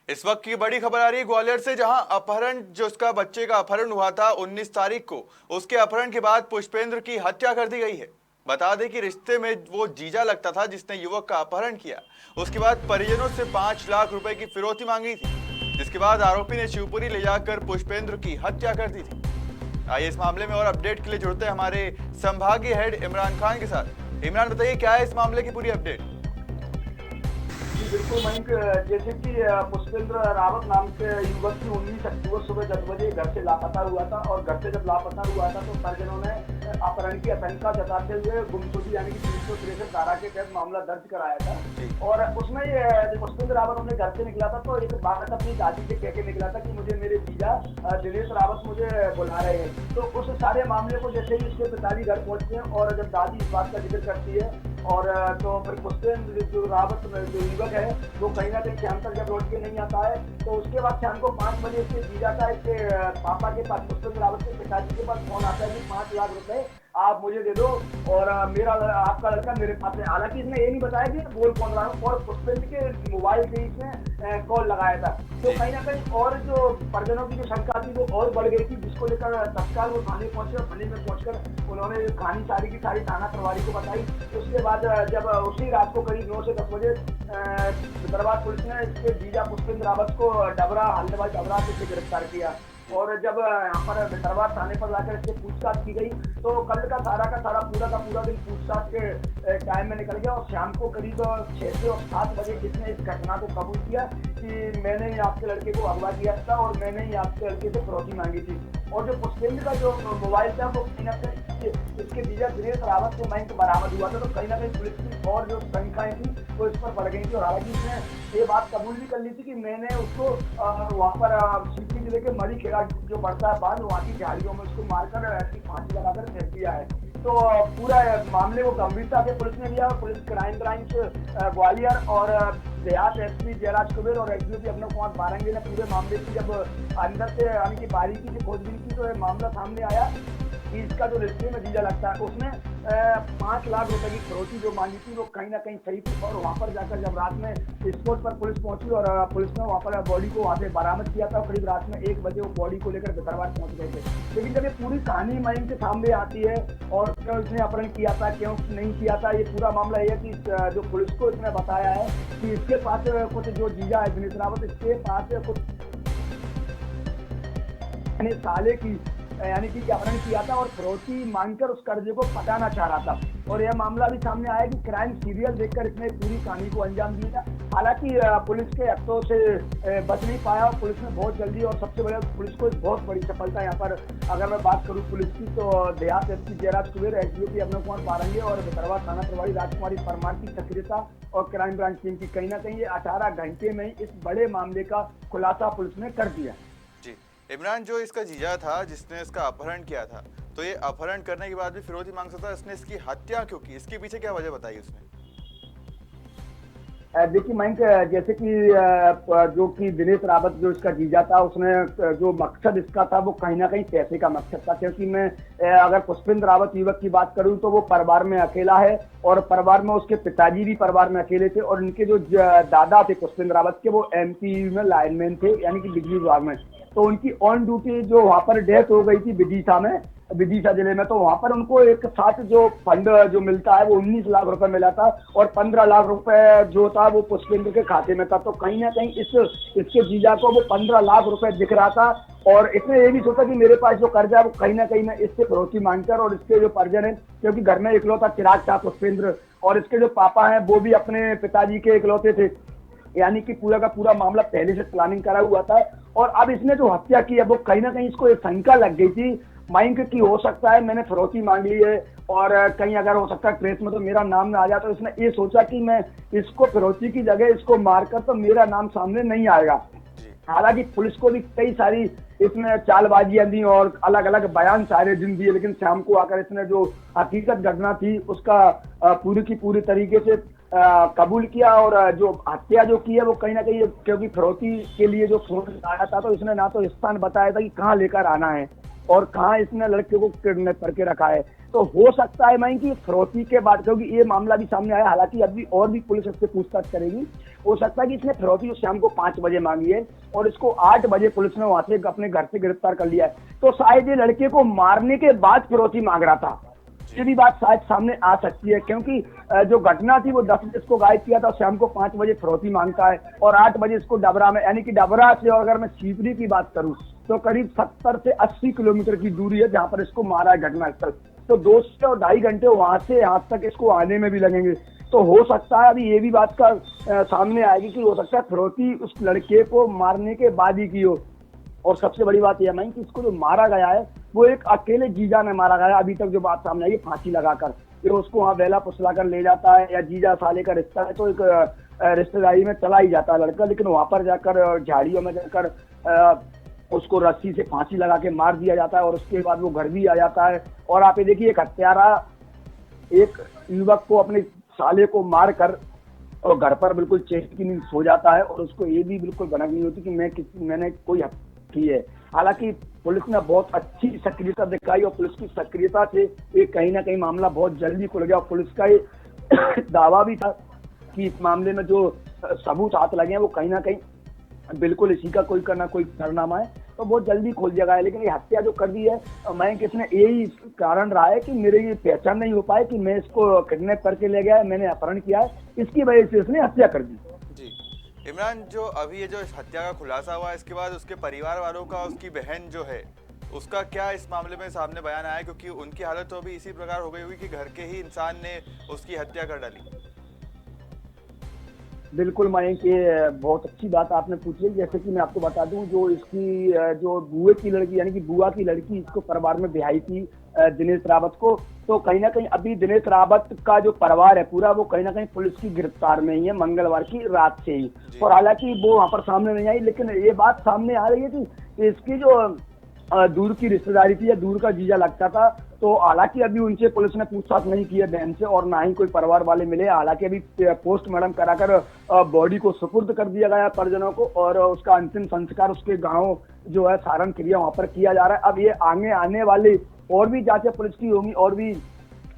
इस वक्त की बड़ी खबर आ रही है ग्वालियर से, जहां अपहरण जो उसका बच्चे का अपहरण हुआ था 19 तारीख को, उसके अपहरण के बाद पुष्पेंद्र की हत्या कर दी गई है। बता दें कि रिश्ते में वो जीजा लगता था जिसने युवक का अपहरण किया। उसके बाद परिजनों से 5 लाख रुपए की फिरौती मांगी थी, जिसके बाद आरोपी ने शिवपुरी ले जाकर पुष्पेंद्र की हत्या कर दी थी। आइए इस मामले में और अपडेट के लिए जुड़ते हैं हमारे संभागीय हेड इमरान खान के साथ। इमरान, बताइए क्या है इस मामले की पूरी अपडेट। जी बिल्कुल मयंक, जैसे कि पुष्पेंद्र रावत नाम के युवक की 19 अक्टूबर सुबह 10 बजे घर से लापता हुआ था और घर से जब लापता हुआ था तो परिजनों ने अपहरण की आशंका जताते हुए गुमशुदगी यानी कि 363 धारा के तहत मामला दर्ज कराया था। और उसमें पुष्पेंद्र रावत अपने घर से निकला था तो एक बात अपनी दादी से कह के निकला था कि मुझे मेरे जीजा दिनेश रावत मुझे बुला रहे हैं। तो उस सारे मामले को जैसे ही उसके पिताजी घर पहुंचते हैं और जब दादी इस बात का जिक्र करती है और तो फिर पुष्पेंद्र जो रावत जो युवक है वो कहीं ना कहीं शाम तक जब लौट के नहीं आता है तो उसके बाद शाम को 5 बजे इसके जीजा का इसके पापा के पास पुष्पेंद्र रावत के पिताजी के पास फोन आता है कि 5 लाख रुपए आप मुझे दे दो और मेरा आपका लड़का मेरे पास है। हालांकि इसने ये नहीं बताया कि बोल कौन रहा हूँ और पुष्पेंद्र के मोबाइल से इसने कॉल लगाया था। तो कहीं ना कहीं और जो परिजनों की जो शंका थी वो और बढ़ गई थी, जिसको लेकर तत्काल वो थाने पहुंचे और थाने में पहुंचकर उन्होंने कहानी सारी की सारी थाना प्रभारी को बताई। उसके बाद जब उसी रात को करीब 9 से 10 बजे दरबार पुलिस ने इसके जीजा पुष्पेंद्र रावत को डबरा हल्लेबाज डबरा से गिरफ्तार किया। और जब यहाँ पर दरबार थाने पर जाकर इससे पूछताछ की गई तो कल का सारा पूरा दिन पूछताछ के टाइम में निकल गया और शाम को करीब 6 से 7 बजे इसने इस घटना को कबूल किया कि मैंने ही आपके लड़के को अगवा किया था और मैंने ही आपके लड़के से फिरौती मांगी थी। और जो पुष्पेंद्र का जो मोबाइल था वो कहीं ना कहीं इसके जीजा दिनेश रावत को बैंक बरामद हुआ था। तो कहीं ना कहीं पुलिस की और जो शंकाएं थी वो इस पर बढ़ गई थी और हालांकि इसने ये बात कबूल भी कर ली थी कि मैंने उसको वहाँ पर शिवपुरी जिले के मरी खेड़ा जो पड़ता है बाद वहाँ की झाड़ियों में उसको मारकर ऐसी फांसी लगाकर फेंक दिया है। तो पूरा मामले को गंभीरता से पुलिस ने लिया और पुलिस क्राइम ब्रांच ग्वालियर और देहात एसपी जयराज कुबेर और एसडीओपी अपने कुमार बारंगी ने पूरे मामले की जब अंदर से यानी कि बारीकी से खोजबीन की तो ये मामला सामने आया कि इसका जो रिश्ते में जीजा लगता है उसने 5 लाख रुपए की फिरौती जो मांगी थी वो कहीं ना कहीं सही थी। और वहां पर जाकर जब रात में स्पॉट पर पुलिस पहुंची और पुलिस ने वहां पर बॉडी को वहां से बरामद किया था। करीब रात में 1 बजे वो बॉडी को लेकर भितरवार पहुंच गए थे। लेकिन जब ये पूरी कहानी मयंक के सामने आती है और क्यों इसने अपहरण किया था क्यों नहीं किया था, ये पूरा मामला ये है कि जो पुलिस को इसने बताया है कि इसके पास कुछ जो जीजा है दिनेश रावत इसके पास कुछ साले की यानी कि अपहरण किया था और फिरौती मांगकर उस कर्जे को पटाना चाह रहा था। और यह मामला भी सामने आया कि क्राइम सीरियल देखकर इसने पूरी कहानी को अंजाम दिया था। हालांकि पुलिस के हत्थों से बच नहीं पाया और पुलिस ने बहुत जल्दी और सबसे बड़े पुलिस को बहुत बड़ी सफलता यहाँ पर अगर मैं बात करूँ पुलिस की तो देहात एसपी जयराज कुबेर एसडीओपी अभिनव कुमार बारंगे और दरबार थाना प्रभारी राजकुमारी परमार की सक्रियता और क्राइम ब्रांच टीम की कहीं ना कहीं ये 18 घंटे में इस बड़े मामले का खुलासा पुलिस ने कर दिया। इमरान, जो इसका जीजा था जिसने इसका अपहरण किया था, तो ये अपहरण करने के बाद भी फिरौती मांग सकता है, इसने इसकी हत्या क्यों की? इसके पीछे क्या वजह बताई उसने? देखिए मयंक, जैसे कि जो कि दिनेश रावत जो इसका जीजा था उसने जो मकसद इसका था वो कहीं ना कहीं पैसे का मकसद था। क्योंकि मैं अगर पुष्पेंद्र रावत युवक की बात करूं तो वो परिवार में अकेला है और परिवार में उसके पिताजी भी परिवार में अकेले थे और इनके जो दादा थे पुष्पेंद्र रावत के वो एमपी में लाइनमैन थे यानी कि बिजली विभाग में। तो उनकी ऑन ड्यूटी जो वहां पर डेथ हो गई थी विदिशा जिले में, तो वहां पर उनको एक साथ जो फंड जो मिलता है वो 19 लाख रुपए मिला था और 15 लाख रुपए जो था वो पुष्पेंद्र के खाते में था। तो कहीं ना कहीं इसके जीजा को वो 15 लाख रुपए दिख रहा था और इसने ये भी सोचा कि मेरे पास जो कर्जा है वो कहीं ना कहीं मैं इससे फिरौती मांगकर और इसके जो परिजन है क्योंकि घर में इकलौता चिराग था पुष्पेंद्र और इसके जो पापा हैं वो भी अपने पिताजी के इकलौते थे, यानी कि पूरा का पूरा मामला पहले से प्लानिंग करा हुआ था। और अब इसने जो हत्या की है वो कहीं ना कहीं इसको एक शंका लग गई थी मयंक की हो सकता है मैंने फिरौती मांग ली है और कहीं अगर हो सकता है ट्रेस में तो मेरा नाम ना आ जाए। तो इसने ये सोचा कि मैं इसको फिरौती की जगह इसको मारकर तो मेरा नाम सामने नहीं आएगा। हालांकि पुलिस को भी कई सारी इसमें चालबाजियां दी और अलग अलग बयान सारे दिन दिए, लेकिन शाम को आकर इसने जो हकीकत घटना थी उसका पूरी की पूरी तरीके से कबूल किया और जो हत्या जो की है वो कहीं ना कहीं क्योंकि फिरौती के लिए जो फोन आया था तो इसने ना तो स्थान बताया था कि कहाँ लेकर आना है और कहाँ इसने लड़के को किडनैप करके रखा है। तो हो सकता है मैं कि फिरौती के बाद, क्योंकि ये मामला भी सामने आया, हालांकि अभी और भी पुलिस इससे पूछताछ करेगी। हो सकता है कि इसने फिरौती जो शाम को 5 बजे मांगी है और इसको 8 बजे पुलिस ने वहां से अपने घर से गिरफ्तार कर लिया है, तो शायद ये लड़के को मारने के बाद फिरौती मांग रहा था। ये भी बात शायद सामने आ सकती है, क्योंकि जो घटना थी वो 10 बजे इसको गायब किया था, शाम को 5 बजे फिरौती मांगता है और 8 बजे इसको डबरा में, यानी कि डबरा से, और अगर मैं सीपरी की बात करूं तो करीब 70 से 80 किलोमीटर की दूरी है जहां पर इसको मारा है घटनास्थल। तो 2 से और 2.5 घंटे वहां से यहाँ तक इसको आने में भी लगेंगे। तो हो सकता है अभी ये भी बात का सामने आएगी कि हो सकता है फिरौती उस लड़के को मारने के बाद ही की हो। और सबसे बड़ी बात यह है कि इसको जो मारा गया है वो एक अकेले जीजा ने मारा गया। अभी तक जो बात सामने आई है फांसी लगाकर, फिर उसको वहाँ बेला फुसला कर ले जाता है, या जीजा साले का रिश्ता है तो एक रिश्तेदारी में चला ही जाता है लड़का, लेकिन वहां पर जाकर झाड़ियों में जाकर उसको रस्सी से फांसी लगा के मार दिया जाता है और उसके बाद वो घर भी आ जाता है। और आप ये देखिए, एक हत्यारा एक युवक को, अपने साले को मार कर और घर पर बिल्कुल चैन की नींद सो जाता है और उसको ये भी बिल्कुल भनक नहीं होती कि मैंने कोई हत्या की है। हालांकि पुलिस ने बहुत अच्छी सक्रियता दिखाई और पुलिस की सक्रियता से ये कहीं ना कहीं मामला बहुत जल्दी खुल गया। और पुलिस का ये दावा भी था कि इस मामले में जो सबूत हाथ लगे हैं वो कहीं ना कहीं बिल्कुल इसी का कोई करना कोई कारनामा है, तो बहुत जल्दी खोल दिया गया है। लेकिन ये हत्या जो कर दी है, मैं किसने यही कारण रहा है कि मेरे ये पहचान नहीं हो पाए कि मैं इसको किडनैप करके ले गया है, मैंने अपहरण किया है, इसकी वजह से इसने हत्या कर दी। जी इमरान, जो अभी ये जो हत्या का खुलासा हुआ इसके बाद उसके परिवार वालों का, उसकी बहन जो है उसका क्या इस मामले में सामने बयान आया, क्योंकि उनकी हालत तो अभी इसी प्रकार हो गई हुई कि घर के ही इंसान ने उसकी हत्या कर डाली। बिल्कुल मयंक, ये बहुत अच्छी बात आपने पूछी है। जैसे कि मैं आपको बता दूं, जो इसकी जो बुए की लड़की, यानी कि बुआ की लड़की इसको परिवार में ब्याही थी दिनेश रावत को, तो कहीं ना कहीं अभी दिनेश रावत का जो परिवार है पूरा, वो कहीं ना कहीं पुलिस की गिरफ्तार में ही है मंगलवार की रात से ही। और हालांकि वो वहां पर सामने नहीं आई, लेकिन ये बात सामने आ रही है कि इसकी जो दूर की रिश्तेदारी थी या दूर का जीजा लगता था, तो हालांकि अभी उनसे पुलिस ने पूछताछ नहीं की है बहन से, और ना ही कोई परिवार वाले मिले। हालांकि अभी पोस्टमार्टम कराकर बॉडी को सुपुर्द कर दिया गया परिजनों को और उसका अंतिम संस्कार उसके गांव जो है सारण क्रिया वहां पर किया जा रहा है। अब ये आगे आने वाली और भी जांचें पुलिस की होंगी और भी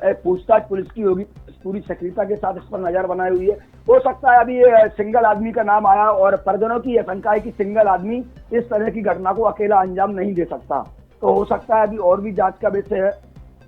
पूछताछ पुलिस की होगी, पूरी सक्रियता के साथ इस पर नजर बनाई हुई है। हो सकता है अभी सिंगल आदमी का नाम आया और परिजनों की आशंका है कि सिंगल आदमी इस तरह की घटना को अकेला अंजाम नहीं दे सकता, तो हो सकता है अभी और भी जांच का विषय है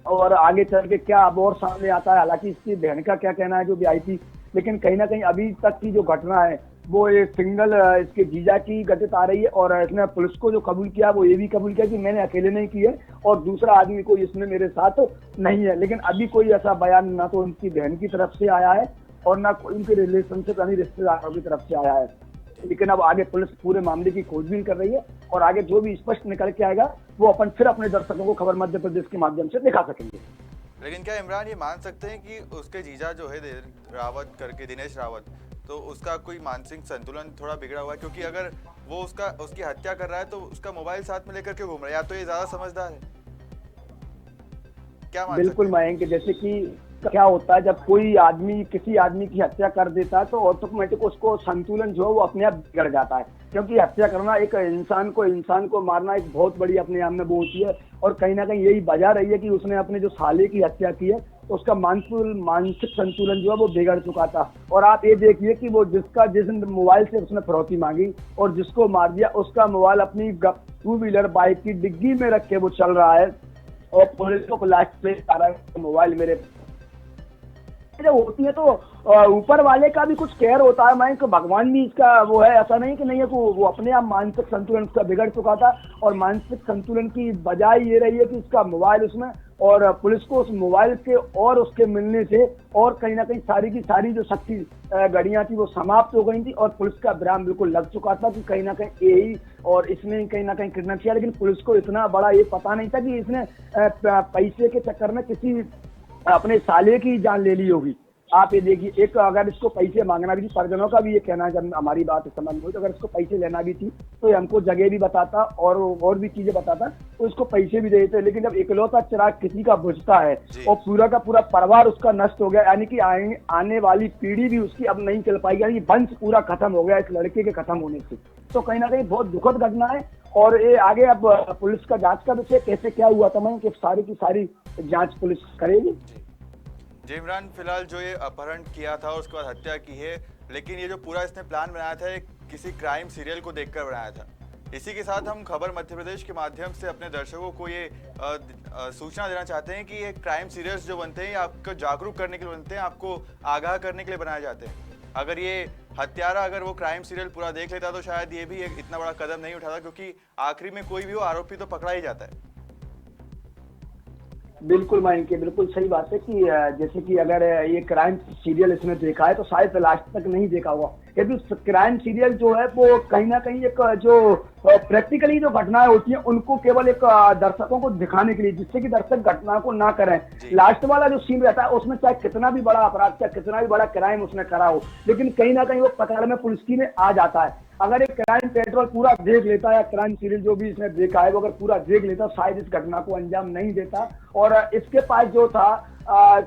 और आगे चल के क्या अब और सामने आता है। हालांकि इसकी बहन का क्या कहना है जो भी आई थी, लेकिन कहीं ना कहीं अभी तक की जो घटना है वो एक सिंगल इसके जीजा की घटित आ रही है और इसने पुलिस को जो कबूल किया वो ये भी कबूल किया कि मैंने अकेले नहीं की है और दूसरा आदमी कोई इसमें मेरे साथ नहीं है। लेकिन अभी कोई ऐसा बयान ना तो उनकी बहन की तरफ से आया है और ना उनके रिलेशनशिप यानी रिश्तेदारों की तरफ से आया है। लेकिन अब आगे पुलिस पूरे मामले की खोजबीन कर रही है और आगे जो भी स्पष्ट निकल के आएगा वो अपन फिर अपने दर्शकों को खबर मध्य प्रदेश के माध्यम से दिखा सकेंगे। लेकिन क्या इमरान ये मान सकते हैं कि उसके जीजा जो है रावत करके, दिनेश रावत, तो उसका कोई मानसिक संतुलन थोड़ा बिगड़ा हुआ है? क्योंकि अगर वो उसकी हत्या कर रहा है तो उसका मोबाइल साथ में लेकर के घूम रहा है, या तो ये ज्यादा समझदार है? क्या मान बिल्कुल मयंक, जैसे कि क्या होता है जब कोई आदमी किसी आदमी की हत्या कर देता है तो ऑटोमेटिक उसको संतुलन जो है वो अपने आप बिगड़ जाता है, क्योंकि हत्या करना एक इंसान को मारना एक बहुत बड़ी अपने आप में वो होती है और कहीं ना कहीं यही वजह रही है कि उसने अपने जो साले की हत्या की है तो उसका मानसिक संतुलन जो है वो बिगड़ चुका था। और आप ये देखिए कि वो जिस मोबाइल से उसने फिरौती मांगी और जिसको मार दिया उसका मोबाइल अपनी 2 व्हीलर बाइक की डिग्गी में रख के वो चल रहा है और पुलिस को लास्ट पे आ रहा है मोबाइल मेरे जब होती है तो ऊपर वाले का भी कुछ केयर होता है। मैं भगवान भी इसका वो है, ऐसा नहीं कि नहीं है, वो अपने आप मानसिक संतुलन उसका बिगड़ चुका था और मानसिक संतुलन की बजाय ये रही है कि उसका मोबाइल उसमें, और पुलिस को उस मोबाइल के और उसके मिलने से और कहीं ना कहीं सारी की सारी जो शक्ति गड़ियां थी वो समाप्त हो गई थी और पुलिस का विराम बिल्कुल लग चुका था कि कहीं ना कहीं यही और इसने कहीं ना कहीं किडनैप किया। लेकिन पुलिस को इतना बड़ा ये पता नहीं था कि इसने पैसे के चक्कर में किसी अपने साले की जान ले ली होगी। आप ये देखिए, एक अगर इसको पैसे मांगना भी थी, परिजनों का भी ये कहना है जब हमारी बात इस संबंध में, तो अगर इसको पैसे लेना भी थी तो हमको जगह भी बताता और भी चीजें बताता तो इसको पैसे भी देते। लेकिन जब इकलौता चिराग किसी का बुझता है और पूरा का पूरा परिवार उसका नष्ट हो गया, यानी कि आने वाली पीढ़ी भी उसकी अब नहीं चल पाएगी, यानी वंश पूरा खत्म हो गया इस लड़के के खत्म होने से, तो कहीं ना कहीं बहुत दुखद घटना है। और ये आगे अब पुलिस का जांच का विषय कैसे क्या हुआ था मैं कि सारी की सारी जांच पुलिस करेगी। जी इमरान, फिलहाल जो ये अपहरण किया था उसके बाद हत्या की है, लेकिन ये जो पूरा इसने प्लान बनाया था, ये किसी क्राइम सीरियल को देखकर बनाया था। इसी के साथ हम खबर मध्य प्रदेश के माध्यम से अपने दर्शकों को ये सूचना देना चाहते हैं कि ये क्राइम सीरियल्स जो बनते हैं ये आपको जागरूक करने के लिए बनते हैं, आपको आगाह करने के लिए बनाए जाते हैं। अगर ये हत्यारा अगर वो क्राइम सीरियल पूरा देख लेता तो शायद ये भी एक इतना बड़ा कदम नहीं उठाता, क्योंकि आखिरी में कोई भी हो आरोपी तो पकड़ा ही जाता है। बिल्कुल माइन के बिल्कुल सही बात है कि जैसे कि अगर ये क्राइम सीरियल इसने देखा है तो शायद लास्ट तक नहीं देखा हुआ, यदि क्राइम सीरियल जो है वो कहीं ना कहीं एक जो प्रैक्टिकली जो घटनाएं होती हैं उनको केवल एक दर्शकों को दिखाने के लिए, जिससे कि दर्शक घटना को ना करें। लास्ट वाला जो सीन रहता है उसमें चाहे कितना भी बड़ा अपराध, चाहे कितना भी बड़ा क्राइम उसने करा हो, लेकिन कहीं ना कहीं वो पकड़ में पुलिस की में आ जाता है। अगर एक क्राइम पेट्रोल पूरा देख लेता या क्राइम सीरियल जो भी इसने देखा है वो अगर पूरा देख लेता शायद इस घटना को अंजाम नहीं देता। और इसके पास जो था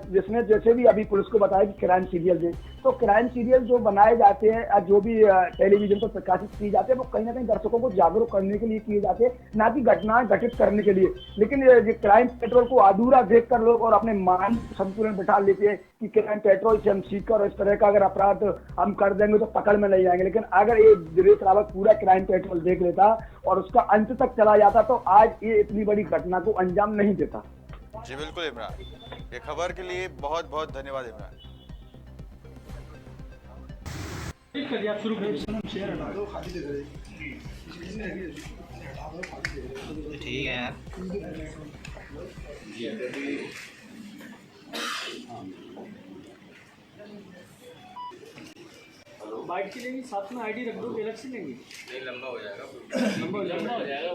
जिसने जैसे भी अभी पुलिस को बताया कि क्राइम सीरियल दे, तो क्राइम सीरियल जो बनाए जाते हैं जो भी टेलीविजन पर प्रकाशित किए जाते हैं वो कहीं ना कहीं दर्शकों को जागरूक करने के लिए किए जाते हैं, ना कि घटनाएं घटित करने के लिए। लेकिन ये क्राइम पेट्रोल को अधूरा देखकर लोग और अपने मान संतुलन बिठा लेते हैं कि क्राइम पेट्रोल से हम सीखकर इस तरह का अगर अपराध हम कर देंगे तो पकड़ में नहीं जाएंगे। लेकिन अगर ये दिनेश रावत पूरा क्राइम पेट्रोल देख लेता और उसका अंत तक चला जाता तो आज ये इतनी बड़ी घटना को अंजाम नहीं देता। जी बिल्कुल इमरान, ये खबर के लिए बहुत बहुत धन्यवाद इमरान। ठीक है यार। बाइक के लिए साथ में आईडी रख दो, अलग से लेंगे नहीं लंबा हो जाएगा। लंबा हो जाएगा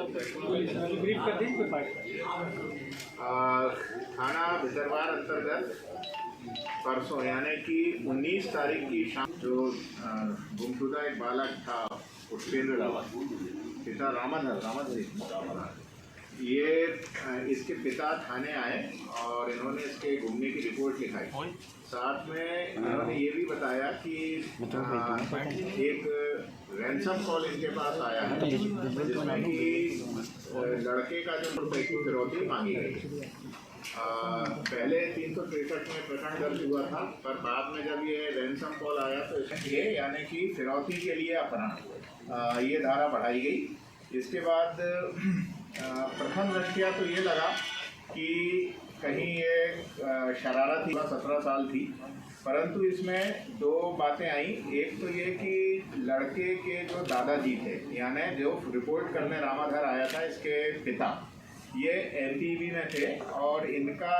ब्रीफ कर देंगे कोई बाइक। थाना भितरवार अंतर्गत परसों यानी कि 19 तारीख की शाम जो गुमशुदा एक बालक था पुष्पेंद्र रावत, पिता रामाधर, ये इसके पिता थाने आए और इन्होंने इसके घूमने की रिपोर्ट लिखाई। साथ में इन्होंने ये भी बताया कि एक रैंसम कॉल इनके पास आया है जिसमें कि लड़के का जो रुपये की फिरौती मांगी गई। पहले 363 में प्रकरण दर्ज हुआ था, पर बाद में जब ये रैंसम कॉल आया तो इसके यानी कि फिरौती के लिए अपहरण ये धारा बढ़ाई गई। इसके बाद प्रथम दृष्टया तो ये लगा कि कहीं ये शरारत थी, 17 साल थी, परंतु इसमें दो बातें आई। एक तो ये कि लड़के के जो दादाजी थे यानी जो रिपोर्ट करने रामाधर आया था इसके पिता, ये एमपीवी में थे और इनका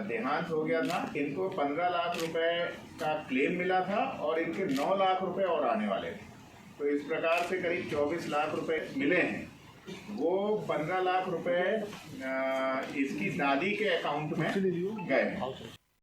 देहांत हो गया था। इनको 15 लाख रुपए का क्लेम मिला था और इनके 9 लाख रुपए और आने वाले थे। तो इस प्रकार से करीब 24 लाख रुपए मिले हैं। वो 15 लाख रुपए इसकी दादी के अकाउंट में गए।